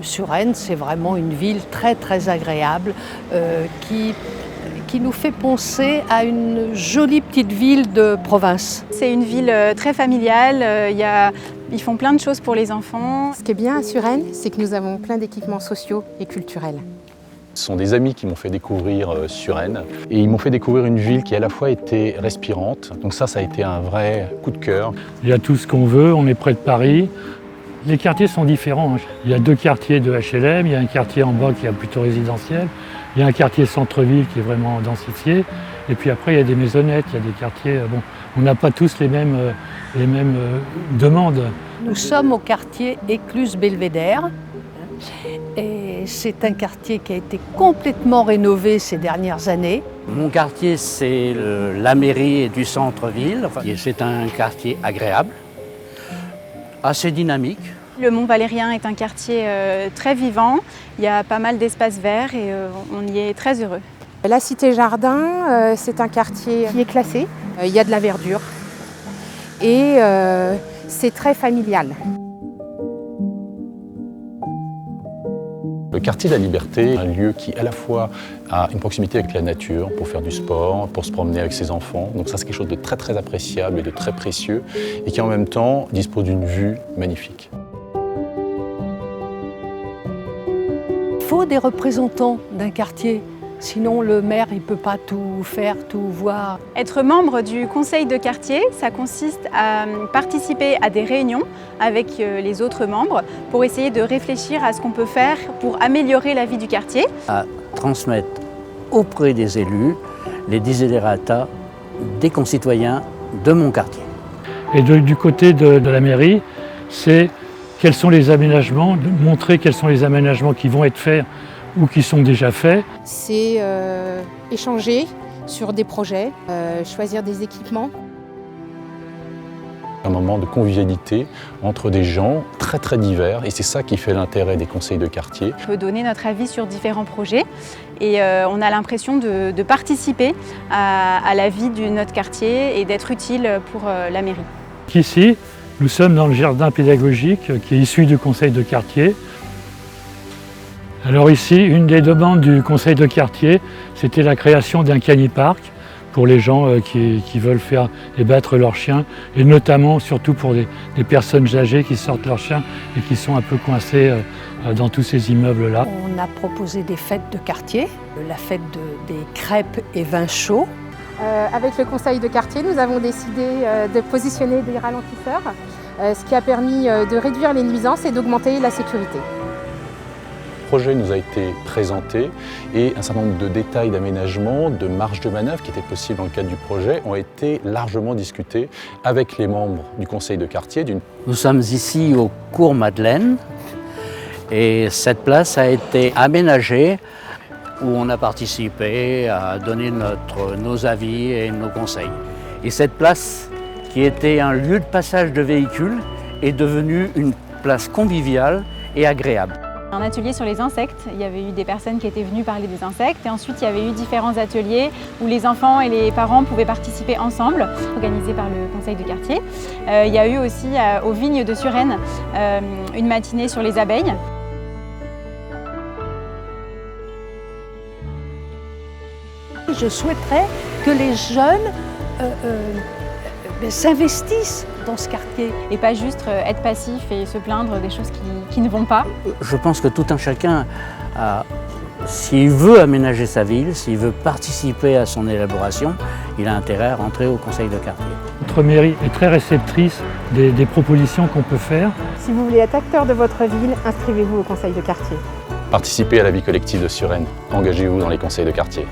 Suresnes, c'est vraiment une ville très très agréable qui nous fait penser à une jolie petite ville de province. C'est une ville très familiale, ils font plein de choses pour les enfants. Ce qui est bien à Suresnes, c'est que nous avons plein d'équipements sociaux et culturels. Ce sont des amis qui m'ont fait découvrir Suresnes et ils m'ont fait découvrir une ville qui à la fois était respirante. Donc ça a été un vrai coup de cœur. Il y a tout ce qu'on veut, on est près de Paris. Les quartiers sont différents. Il y a 2 quartiers de HLM, il y a un quartier en bas qui est plutôt résidentiel, il y a un quartier centre-ville qui est vraiment densifié, et puis après il y a des maisonnettes, il y a des quartiers... Bon, on n'a pas tous les mêmes demandes. Nous sommes au quartier Écluse-Belvédère. Et c'est un quartier qui a été complètement rénové ces dernières années. Mon quartier, c'est la mairie du centre-ville. C'est un quartier agréable, assez dynamique. Le Mont-Valérien est un quartier très vivant. Il y a pas mal d'espaces verts et on y est très heureux. La Cité Jardin, c'est un quartier qui est classé. Il y a de la verdure et c'est très familial. Le quartier de la Liberté, un lieu qui à la fois a une proximité avec la nature pour faire du sport, pour se promener avec ses enfants. Donc ça c'est quelque chose de très très appréciable et de très précieux et qui en même temps dispose d'une vue magnifique. Il faut des représentants d'un quartier, sinon le maire il ne peut pas tout faire, tout voir. Être membre du conseil de quartier, ça consiste à participer à des réunions avec les autres membres pour essayer de réfléchir à ce qu'on peut faire pour améliorer la vie du quartier. À transmettre auprès des élus les desiderata des concitoyens de mon quartier. Et du côté de la mairie, c'est quels sont les aménagements, montrer quels sont les aménagements qui vont être faits ou qui sont déjà faits. C'est échanger sur des projets, choisir des équipements. Un moment de convivialité entre des gens très très divers et c'est ça qui fait l'intérêt des conseils de quartier. On peut donner notre avis sur différents projets et on a l'impression de participer à la vie de notre quartier et d'être utile pour la mairie. Ici, nous sommes dans le jardin pédagogique qui est issu du conseil de quartier. Alors ici, une des demandes du conseil de quartier, c'était la création d'un canipark pour les gens qui veulent faire et battre leurs chiens, et notamment, surtout pour des personnes âgées qui sortent leurs chiens et qui sont un peu coincées dans tous ces immeubles-là. On a proposé des fêtes de quartier, la fête des crêpes et vins chauds. Avec le conseil de quartier, nous avons décidé de positionner des ralentisseurs, ce qui a permis de réduire les nuisances et d'augmenter la sécurité. Le projet nous a été présenté et un certain nombre de détails d'aménagement, de marge de manœuvre qui étaient possibles dans le cadre du projet ont été largement discutés avec les membres du conseil de quartier. Nous sommes ici au cours Madeleine et cette place a été aménagée où on a participé à donner nos avis et nos conseils. Et cette place, qui était un lieu de passage de véhicules, est devenue une place conviviale et agréable. Un atelier sur les insectes, il y avait eu des personnes qui étaient venues parler des insectes et ensuite il y avait eu différents ateliers où les enfants et les parents pouvaient participer ensemble, organisés par le conseil de quartier. Il y a eu aussi aux vignes de Suresnes une matinée sur les abeilles. Je souhaiterais que les jeunes s'investissent dans ce quartier. Et pas juste être passif et se plaindre des choses qui ne vont pas. Je pense que tout un chacun, s'il veut aménager sa ville, s'il veut participer à son élaboration, il a intérêt à rentrer au conseil de quartier. Notre mairie est très réceptrice des propositions qu'on peut faire. Si vous voulez être acteur de votre ville, inscrivez-vous au conseil de quartier. Participez à la vie collective de Suresnes, engagez-vous dans les conseils de quartier.